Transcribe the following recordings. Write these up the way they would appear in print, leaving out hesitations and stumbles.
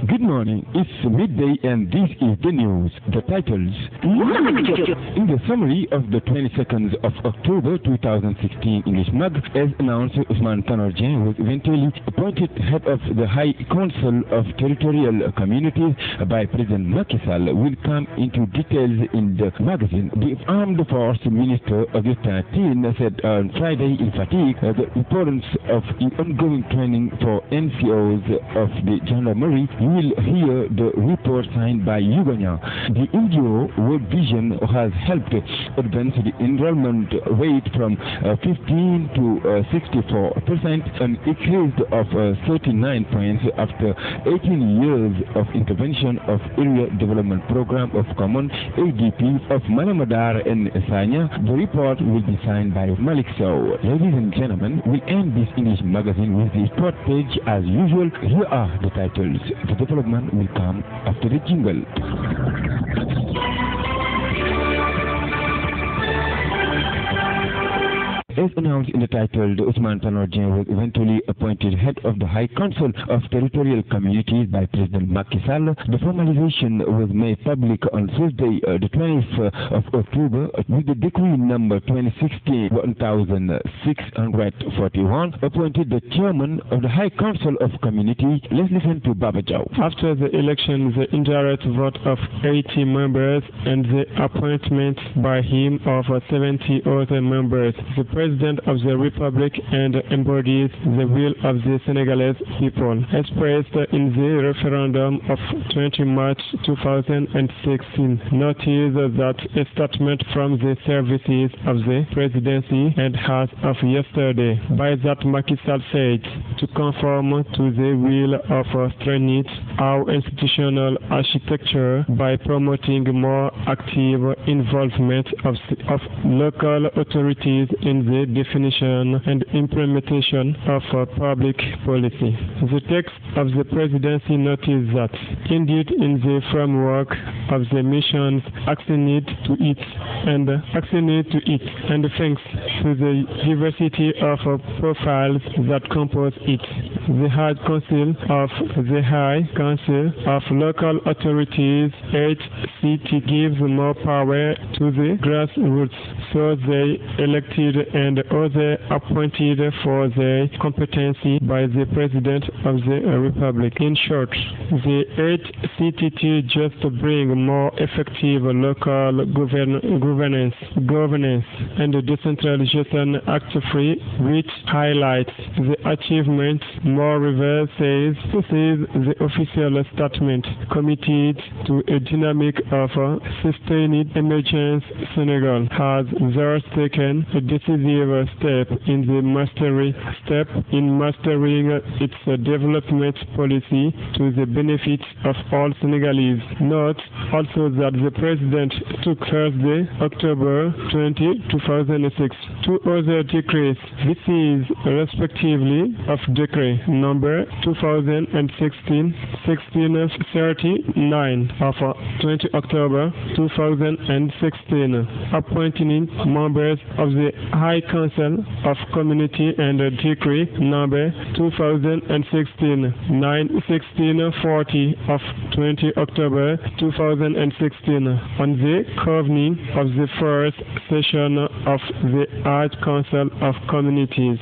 Good morning. It's midday and this is the news. The titles. In the summary of the 22nd of October 2016 English Mag, as announced, Ousmane Tanor Dieng was eventually appointed head of the High Council of Territorial Communities by President Macky Sall. Will come into details in the magazine. The Armed Forces Minister Augustin Tine said on Friday in Fatigue the importance of ongoing training for NCOs of the Gendarmerie. You will hear the report signed by Uganda. The NGO World Vision has helped advance the enrollment rate from 15 to 64%, an increase of 39 points after 18 years of intervention of Area Development Program of Common ADP of Malamadar and Sanya. The report will be signed by Malik Sow. Ladies and gentlemen, we end this English magazine with the sport page as usual. Here are the titles. The development will come after the jingle. As announced in the title, Ousmane Tanor Dieng was eventually appointed head of the High Council of Territorial Communities by President Macky Sall. The formalization was made public on Thursday, the 20th of October, with the decree number 2016-1641, appointed the chairman of the High Council of Communities. Let's listen to Baba Jau. After the election, the indirect vote of 80 members and the appointment by him of 70 other members, the President of the Republic and embodies the will of the Senegalese people, expressed in the referendum of 20 March 2016. Notice that a statement from the services of the presidency and as of yesterday, by that Macky Sall said, to conform to the will of strengthening our institutional architecture by promoting more active involvement of local authorities in the definition and implementation of public policy. The text of the presidency noted that, indeed, in the framework of the missions accompanied to it, and thanks to the diversity of profiles that compose it, the High Council of Local Authorities HCT gives more power to the grassroots, so they elected and other appointed for their competency by the President of the Republic. In short, the HCT just bring more effective local governance and decentralization Act 3, which highlights the achievements. Moreover, says the official statement, committed to a dynamic of sustained emergence. Senegal has thus taken a decisive step in mastering its development policy to the benefit of all Senegalese. Note also that the President took Thursday, October 20, 2006, two other decrees. This is respectively of Decree number 2016-1639 of 20 October 2016, appointing members of the High Council of Community, and Decree number 2016-1640 of 20 October 2016 on the convening of the first session of the High Council of Communities.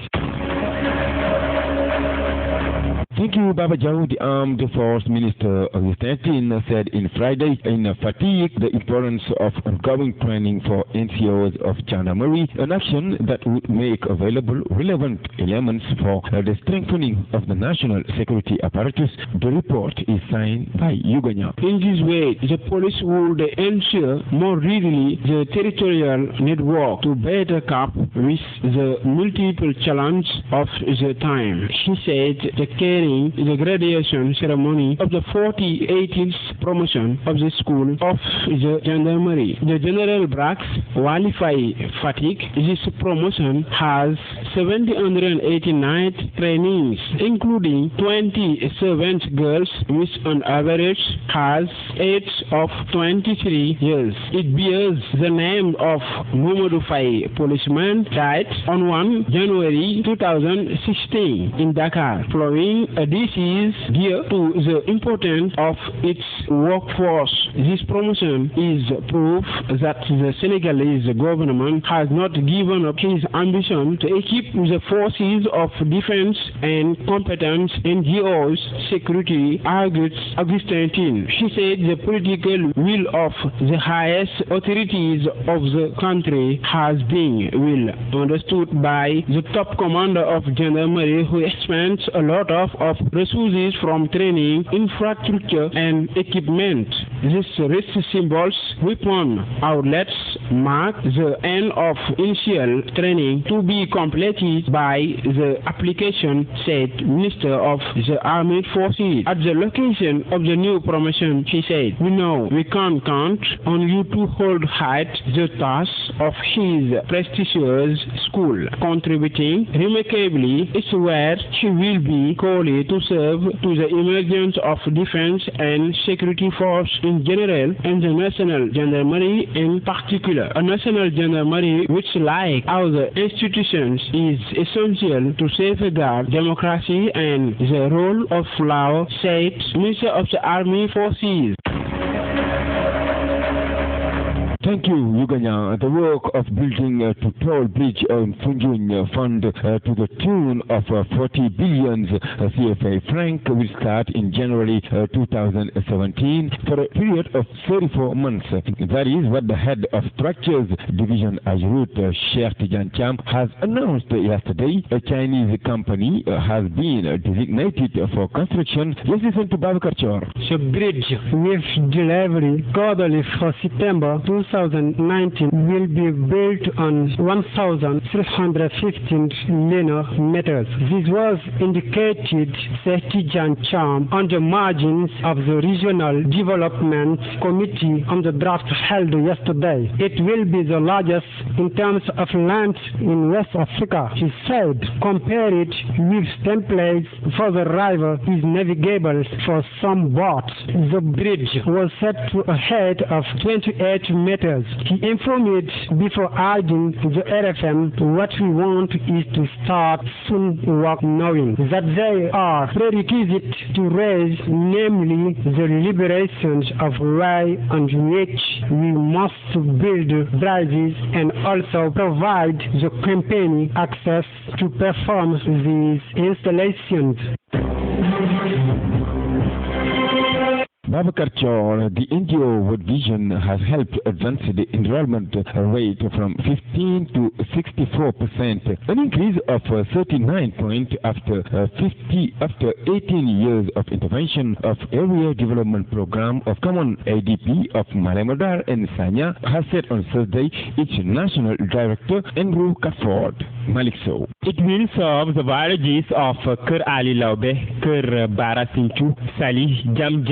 Thank you, Baba Jau. The Armed Forces Minister Augustin Tine said in Friday in Fatigue the importance of ongoing training for NCOs of Gendarmerie, an action that would make available relevant elements for the strengthening of the national security apparatus. The report is signed by Uganda. In this way, the police would ensure more readily the territorial network to better cope with the multiple challenges of the time. She said the the graduation ceremony of the 18th promotion of the School of the Gendarmerie. The General Brax Walifai Fatigue. This promotion has 789 trainees, including 27 girls, which on average has age of 23 years. It bears the name of Mamadou Faye, policeman, died on 1 January 2016 in Dakar, following This is due to the importance of its workforce. This promotion is proof that the Senegalese government has not given up his ambition to equip the forces of defense and competent NGOs security, argued Augustin Tine. She said the political will of the highest authorities of the country has been well understood by the top commander of Gendarmerie, who spends a lot of resources from training, infrastructure and equipment. This risk symbols weapon outlets mark the end of initial training to be completed by the application, said Minister of the Armed Forces. At the location of the new promotion, she said, "We know we can't count on you to hold height the task of his prestigious school." Contributing remarkably is where she will be called to serve to the emergence of defense and security force in general and the National Gendarmerie in particular. A National Gendarmerie which, like other institutions, is essential to safeguard democracy and the rule of law, said Minister of the Army Forces. Thank you, Uganda. The work of building a toll bridge in Foundiougne fund to the tune of 40 billion CFA franc will start in January 2017 for a period of 34 months. That is what the head of Structures Division Ageroute, Cheikh Tidiane Thiam, has announced yesterday. A Chinese company has been designated for construction. Let's listen to Babacar Thior. The bridge with delivery quarterly for September 2019 will be built on 1,315 linear meters. This was indicated, said Tidiane Thiam, on the margins of the Regional Development Committee on the draft held yesterday. It will be the largest in terms of land in West Africa, he said. Compare it with templates for the river is navigable for some boats. The bridge was set to a height of 28 meters. He informed before adding the RFM, what we want is to start soon work knowing that there are prerequisites to raise, namely the liberations of way on which we must build bridges and also provide the company access to perform these installations. Babacar Thior, the NGO World Vision has helped advance the enrollment rate from 15 to 64%, an increase of 39 points after 18 years of intervention of Area Development Program of Common ADP of Malemodar and Sanya, has said on Thursday its National Director Andrew Cafford. Malik Sow. It will serve the villages of Kër Ali Laube, Kër Barasinchu, Sali, Jam,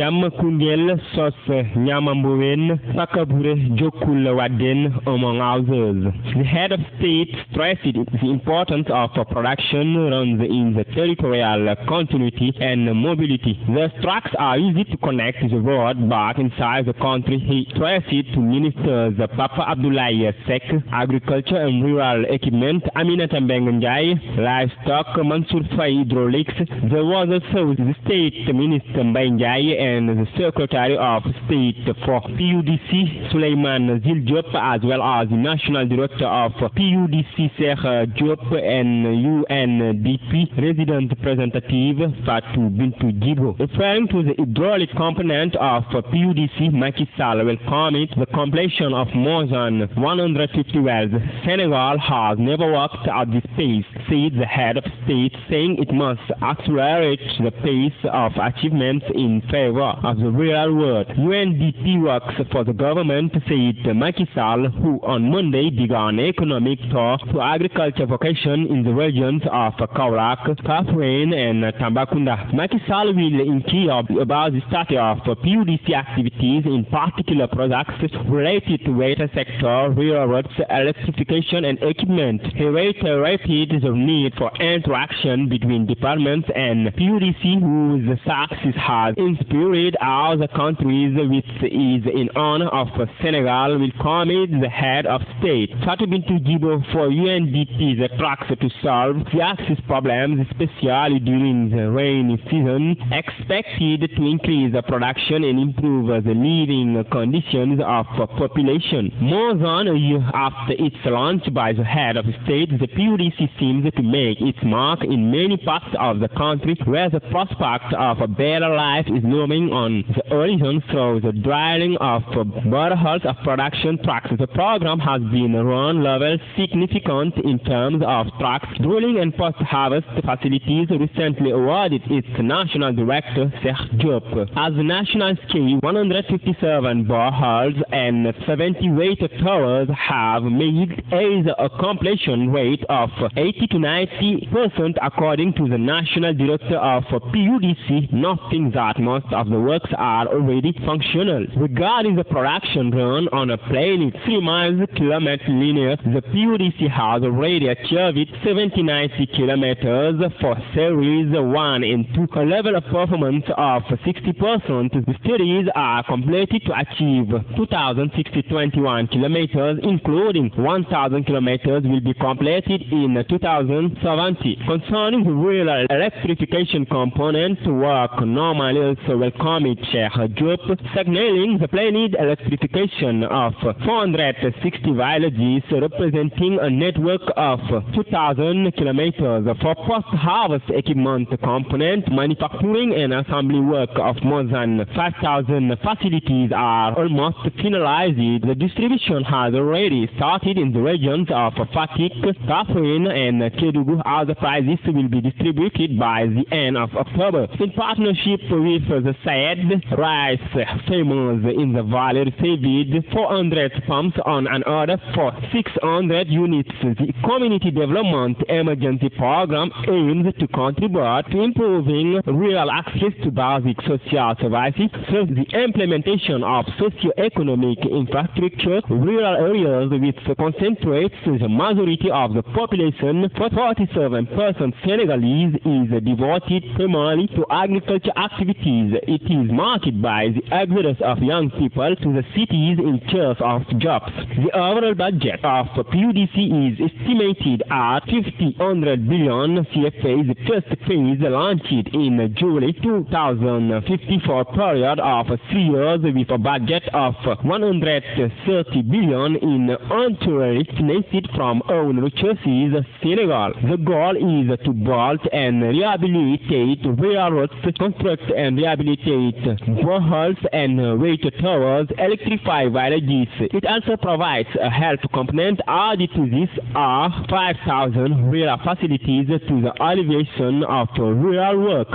Kungel, Sos, Nyamambouen, Pakabure, Jokul Waden, among others. The head of state stressed the importance of production runs in the territorial continuity and mobility. The tracks are easy to connect the road back inside the country. He stressed it to Ministers Papa Abdoulaye Sek, Agriculture and Rural Equipment, Aminata Mbengue, Livestock, Mansour Faye Hydraulics. There was also the State Minister Mbengue and the Secretary of State for PUDC, Suleiman Zildiop, as well as the National Director of PUDC, Serge Diop, and UNDP Resident Representative Fatou Bintou Djibo. Referring to the hydraulic component of PUDC, Macky Sall welcomed the completion of more than 150 wells. Senegal has never worked at this pace, said the head of state, saying it must accelerate the pace of achievements in favor of the real world. UNDP works for the government, said Macky Sall, who on Monday began economic tour to agriculture vocation in the regions of Kaolack, Kaffrine and Tambacounda. Macky Sall will inquire about the status of PUDC activities, in particular projects related to water sector, railroads, electrification and equipment. He reiterated the need for interaction between departments and PUDC, whose success has inspired other countries, which is in honor of Senegal, will commit the head of state, Fatou Bintou Djibo, for UNDP the tracks to solve the access problems, especially during the rainy season, expected to increase the production and improve the living conditions of population. More than a year after its launch by the head of state, the PUDC seems to make its mark in many parts of the country where the prospect of a better life is looming on the horizon through the drilling of boreholes of production tracks. The program has been run level significant in terms of tracks, drilling and post-harvest facilities, recently awarded its national director, Cheikh Diop. As the national scale, 157 boreholes and 70 water towers have made either a completion rate of 80 to 90% according to the national director of PUDC, noting that most of the works are already functional. Regarding the production run on a plain 3 miles kilometer linear, the PUDC has already achieved 70-90 kilometers for series 1 and 2, a level of performance of 60%. The studies are completed to achieve 2,021 kilometers, including 1,000 kilometers will be completed in 2070. Concerning the rural electrification component, work normally also welcomed Cheikh Diop, signaling the planned electrification of 460 villages, representing a network of 2,000 kilometers for post-harvest equipment component, manufacturing and assembly work of more than 5,000 facilities are almost finalized. The distribution has already started in the regions of Fatick, Kaffrine and Kédougou. Other prizes will be distributed by the end of October. In partnership with the SAED, rice famous in the valley received 400 pumps on an order for 600 units. The Community Development Emergency Program aims to contribute to improving rural access to basic social services through the implementation of socio-economic infrastructure. Rural areas which concentrates the majority of the population, 47% Senegalese, is devoted primarily to agriculture activities. It is marked by the exodus of young people to the cities in search of jobs. The overall budget of PUDC is estimated at 5,000 billion CFA. The first phase launched in July 2054, period of 3 years with a budget of 130 billion in entirely financed from own resources. Senegal. The goal is to build and rehabilitate railroads, construct and rehabilitate boreholes and water towers, electrify villages. It also provides a health component. Added to this are 5,000 rural facilities to the alleviation of rural work.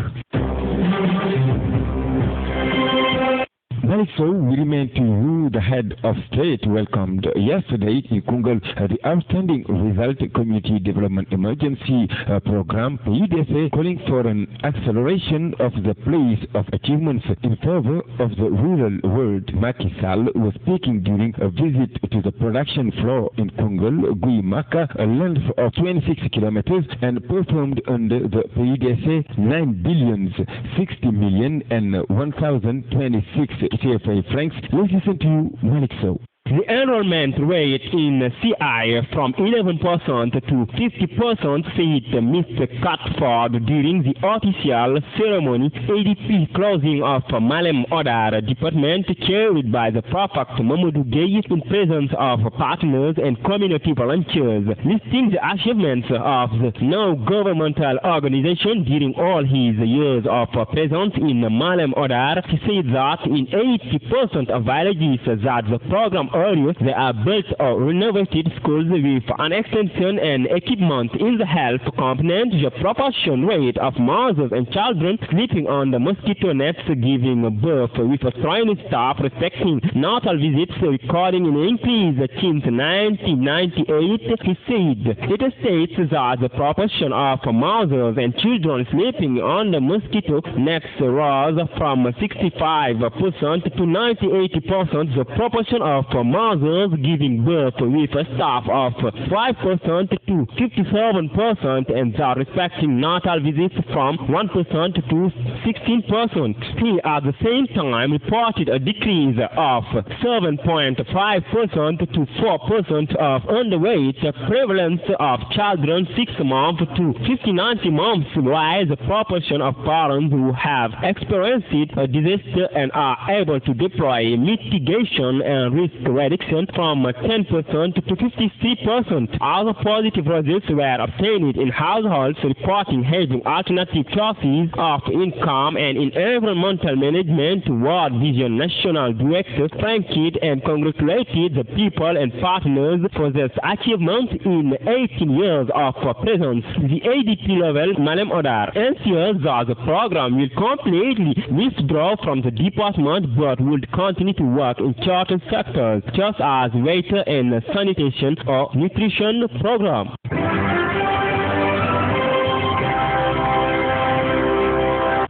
Also, we remain to you. The head of state welcomed yesterday in Koungheul the outstanding result Community Development Emergency Program PUDC, calling for an acceleration of the pace of achievements in favor of the rural world. Macky Sall was speaking during a visit to the production floor in Koungheul, Guimaka, a length of 26 kilometers, and performed under the PUDC 9 billion 60 million and 1,026 CFA francs. Let's listen to Malik Sow. The enrollment rate in CI from 11% to 50% said Mr. Catford during the official ceremony. ADP closing of Malem Odar department carried by the Prefect Mamadou Gueye in presence of partners and community volunteers. Listing the achievements of the non-governmental organization during all his years of presence in Malem Odar, he said that in 80% of villages that the program earlier, they are built or renovated schools with an extension and equipment in the health component. The proportion rate of mothers and children sleeping on the mosquito nets giving birth with a training staff respecting natal visits recording an increase since 1998. He said it states that the proportion of mothers and children sleeping on the mosquito nets rose from 65% to 98%. The proportion of mothers giving birth with a staff of 5% to 57% and that respecting natal visits from 1% to 16%. He at the same time reported a decrease of 7.5% to 4% of underweight prevalence of children 6 months to 59 months, while the proportion of parents who have experienced a disaster and are able to deploy mitigation and risk reduction from 10% to 53%. Other positive results were obtained in households reporting having alternative sources of income and in environmental management. World Vision National Director Frank Kidd and congratulated the people and partners for this achievement in 18 years of presence. The ADP level, Malem Odar, ensures that the program will completely withdraw from the department but would continue to work in certain sectors, just as water and sanitation or nutrition program.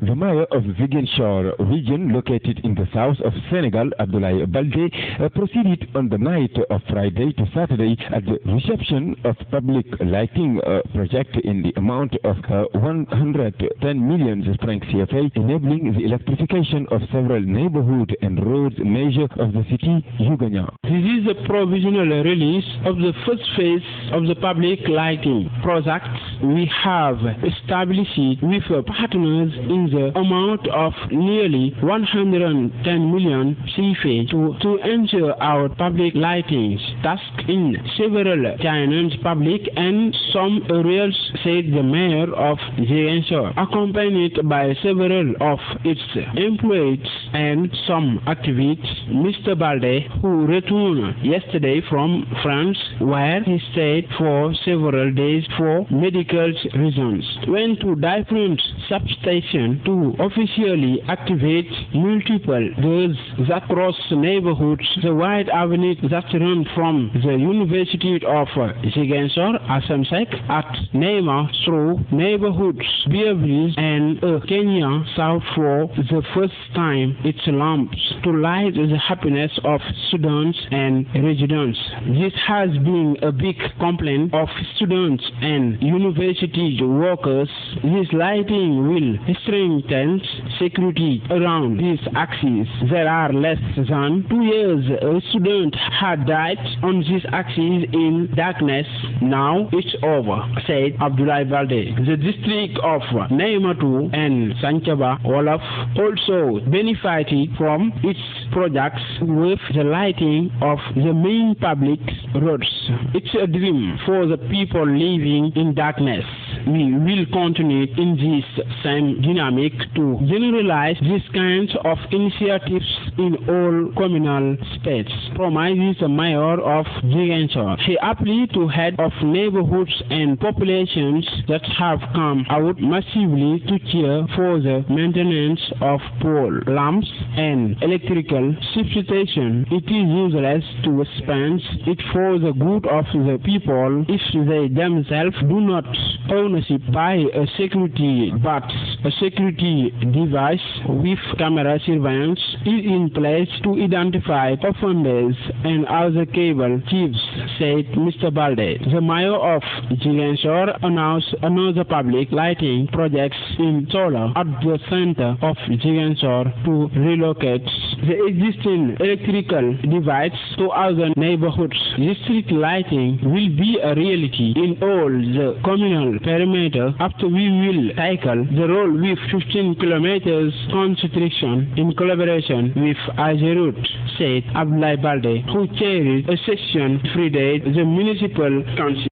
The mayor of Ziguinchor region, located in the south of Senegal, Abdoulaye Baldé, proceeded on the night of Friday to Saturday at the reception of public lighting project in the amount of 110 million francs CFA, enabling the electrification of several neighborhoods and roads measure of the city, Uganda. This is the provisional release of the first phase of the public lighting project. We have established with partners in the amount of nearly 110 million CFA to ensure our public lighting task in several tenants public and some areas, said the mayor of Ziguinchor, accompanied by several of its employees and some activists. Mr. Baldé, who returned yesterday from France, where he stayed for several days for medical reasons, went to different substations to officially activate multiple doors that cross neighborhoods. The wide avenue that run from the University of Ziguinchor, Asamsek, at Neymar through neighborhoods, Beatrice and Kenya South for the first time its lamps to light the happiness of students and residents. This has been a big complaint of students and university workers. This lighting will strengthen security around this axis. There are less than 2 years a student had died on this axis in darkness. Now it's over, said Abdoulaye Baldé. The district of Neymatu and Sanchaba Olaf also benefited from its projects with the lighting of the main public roads. It's a dream for the people living in darkness. We will continue in this same dynamic to generalize these kinds of initiatives in all communal space, promises the mayor of Ziguinchor. He appealed to head of neighborhoods and populations that have come out massively to cheer for the maintenance of pole lamps and electrical substation. It is useless to spend it for the good of the people if they themselves do not ownership by a security, but a security device with camera surveillance is in place to identify offenders and other cable thieves, said Mr. Baldé. The mayor of Ziguinchor announced another public lighting project in solar at the center of Ziguinchor to relocate the existing electrical divides to other neighborhoods. District lighting will be a reality in all the communal perimeter after we will tackle the role with 15 kilometers concentration in collaboration with Agerut, said Abdoulaye Baldé, who chaired a session Friday the municipal council.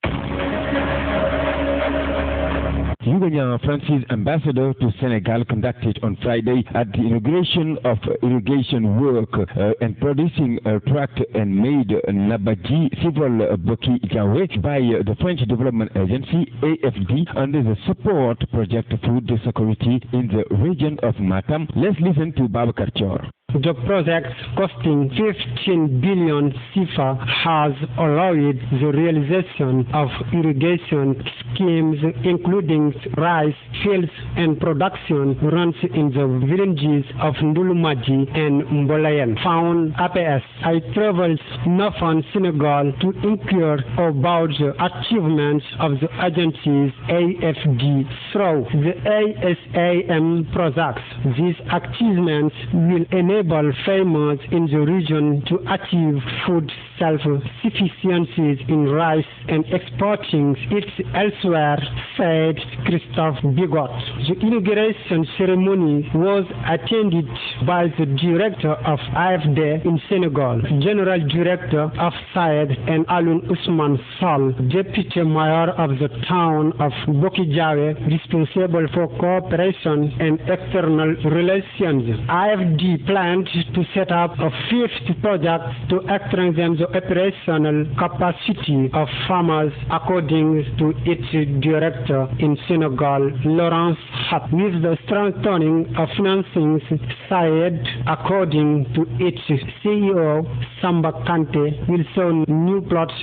Uganda France's ambassador to Senegal conducted on Friday at the inauguration of irrigation work and producing a tract and made Nabaji Civil Boki Jawe by the French Development Agency AFD under the support project Food Security in the region of Matam. Let's listen to Babakar Chor. The project, costing 15 billion CFA, has allowed the realization of irrigation schemes including rice fields and production runs in the villages of Ndulumaji and Mbolayan. Found APS. I traveled northern Senegal to inquire about the achievements of the agency's AFD through the ASAM projects. These achievements will enable farmers in the region to achieve food self-sufficiency in rice and exporting it elsewhere, said Christophe Bigot. The inauguration ceremony was attended by the director of AFD in Senegal, General Director of SAED, and Alun Usman Sall, Deputy Mayor of the town of Bokijawe, responsible for cooperation and external relations. AFD planned to set up a fifth project to strengthen the operational capacity of farmers, according to its director in Senegal, Laurence Hat. With the strengthening of financing side, according to its CEO, Samba Kante, will sow new plots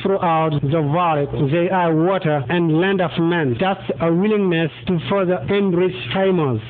throughout the valley. They are water and land of man. That's a willingness to further enrich farmers.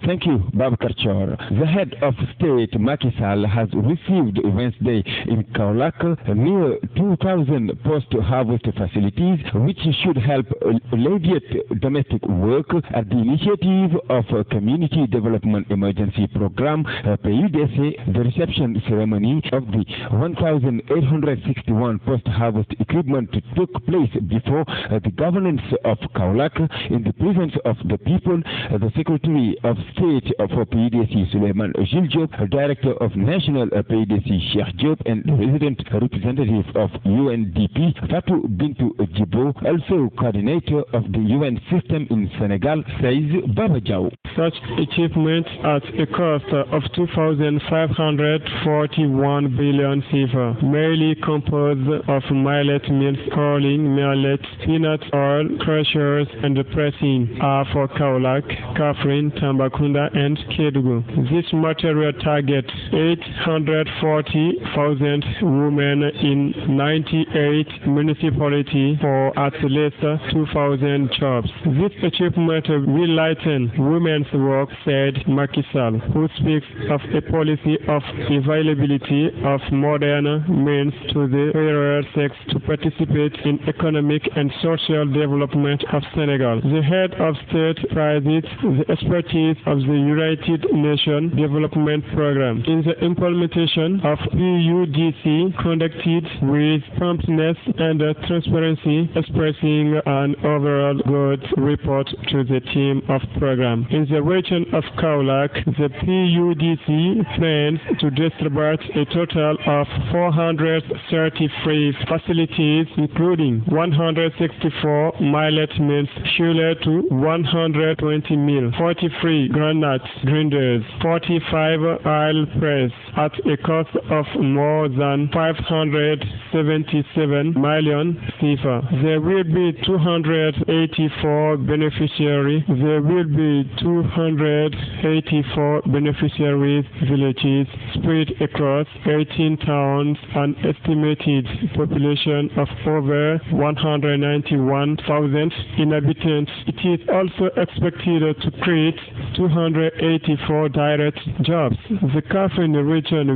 Thank you, Babakar Chor. The head of state, Macky Sall, has received Wednesday in Kaolack near 2,000 post-harvest facilities, which should help alleviate domestic work at the initiative of Community Development Emergency Program, PUDC. The reception ceremony of the 1,861 post-harvest equipment took place before the governance of Kaolack in the presence of the people, the Secretary of State for PUDC Suleiman Gilles Diop, Director of National PUDC Cheikh Diop, and resident representative of UNDP Fatou Bintou Djibo, also coordinator of the UN system in Senegal, says Baba Diaw. Such achievement at a cost of 2,541 billion CFA, mainly composed of millet mills, cooling, millet, peanut oil, crushers, and pressing, are for Kaolack, Kaffrine, Tambacounda, and Kédougou. This material targets 840,000 women in 98 municipalities for at least 2,000 jobs. This achievement will lighten women's work, said Macky Sall, who speaks of a policy of availability of modern means to the poorer sex to participate in economic and social development of Senegal. The head of state prizes the expertise of the United Nations Development Program in the implementation of PUDC, conducted with promptness and transparency, expressing an overall good report to the team of program. In the region of Kaolack, the PUDC plans to distribute a total of 433 facilities, including 164 millet mills, sugar to 120 mills, 43 granite grinders, 45 oil press at a cost of more than 577 million CFA. There will be 284 beneficiaries. There will be 284 beneficiaries villages spread across 18 towns, an estimated population of over 191,000 inhabitants. It is also expected to create 284 direct jobs. The Kaffrine region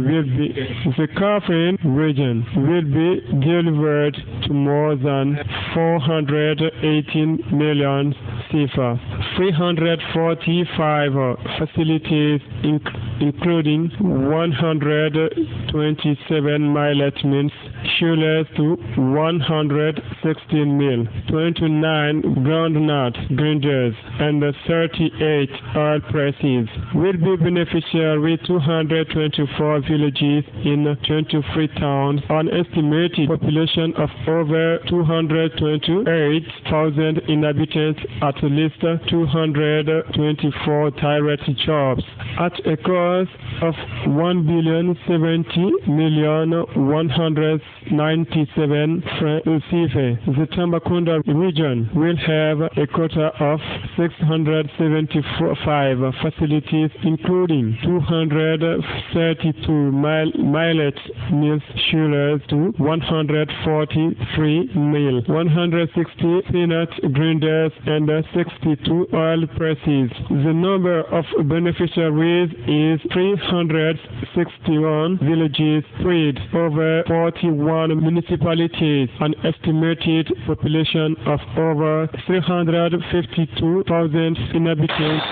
will be delivered to more than 418 million CFA. 345 facilities, including 127 millet mills, sugar to 116 mills, 29 groundnut grinders, and 38 oil presses will be beneficial with 224 villages in 23 towns, an estimated population of over 228,000 inhabitants, at least 224 direct jobs, at a cost of 1,070,100 97 francs CFA. The Tambacounda region will have a quota of 675 facilities, including 232 millet mills chillers to 143 mill, 160 peanut grinders, and 62 oil presses. The number of beneficiaries is 361 villages spread over 41 municipalities, an estimated population of over 352,000 inhabitants.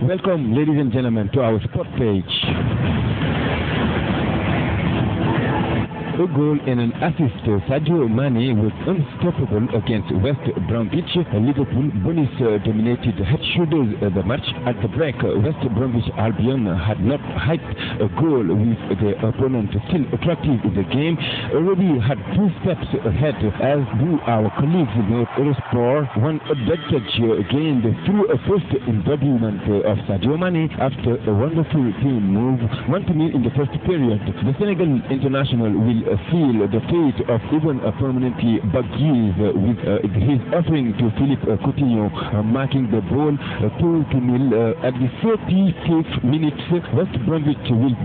Welcome, ladies and gentlemen, to our sport page. A goal and an assist. Sadio Mane was unstoppable against West Bromwich. Liverpool bonus dominated head shoulders the match. At the break, West Bromwich Albion had not hiked a goal with the opponent still attractive in the game. Already had 2 steps ahead, as do our colleagues in Eurosport. One advantage gained through a first embodiment of Sadio Mane after a wonderful team move. 1-0 in the first period. The Senegal international will seal the fate of even permanently Baggies with his offering to Philippe Coutinho, marking the ball 2-0 at the 35th minute. West Bromwich will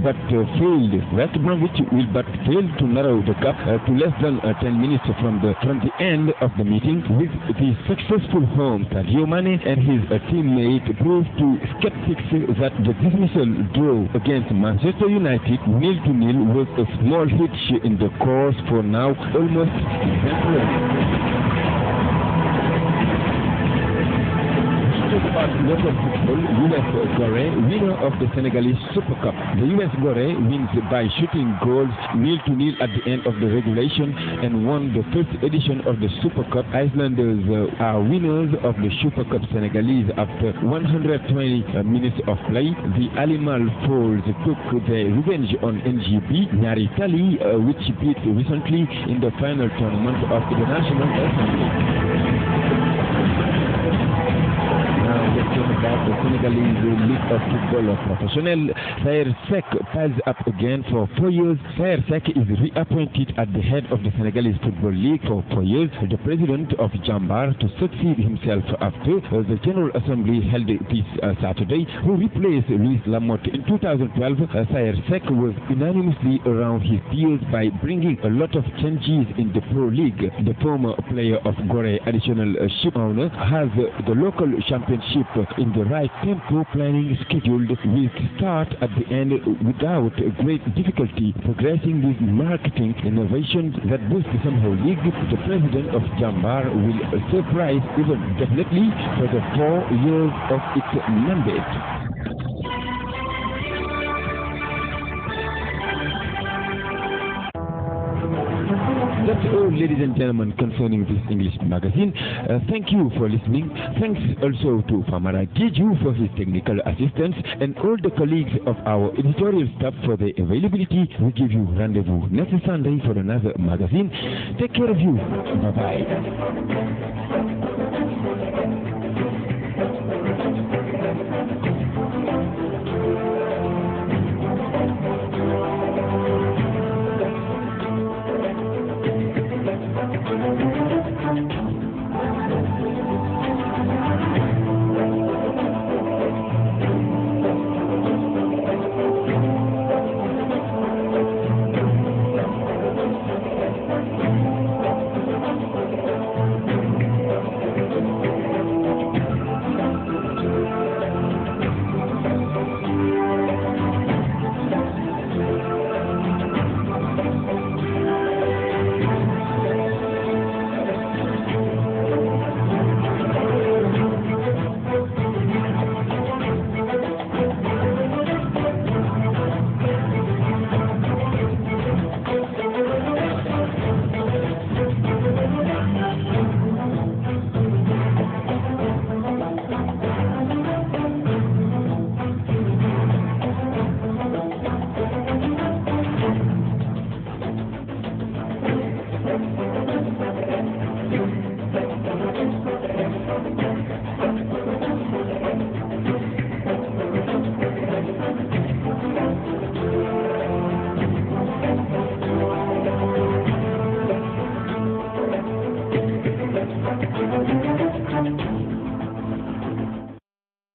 but fail to narrow the gap to less than 10 minutes from the end of the meeting. With the successful home, Sadio Mane and his teammate proved to skeptics that the dismissal draw against Manchester United 0-0 was a small hitch in the course for now almost exemplary. About local football, US Gorée, winner of the Senegalese Super Cup. The US Gorée wins by shooting goals 0-0 at the end of the regulation and won the first edition of the Super Cup. Icelanders are winners of the Super Cup. Senegalese after 120 minutes of play. The Alimal Falls took their revenge on NGB Nyari Tali, which beat recently in the final tournament of the National Assembly. About the Senegalese League of Football Professionnel, Saher Seck piles up again for 4 years. Saher Seck is reappointed at the head of the Senegalese Football League for 4 years, the president of Jambar, to succeed himself after the General Assembly held this Saturday, who replaced Louis Lamotte. In 2012, Saher Seck was unanimously around his peers by bringing a lot of changes in the Pro League. The former player of Gorée additional ship owner has the local championship in the right tempo, planning scheduled will start at the end without great difficulty, progressing with marketing innovations that boost the somehow league. The president of Jambar will surprise even definitely for the 4 years of its mandate. That's all, ladies and gentlemen, concerning this English magazine. Thank you for listening. Thanks also to Famara Jeju for his technical assistance and all the colleagues of our editorial staff for their availability. We give you rendezvous next Sunday for another magazine. Take care of you. Bye-bye.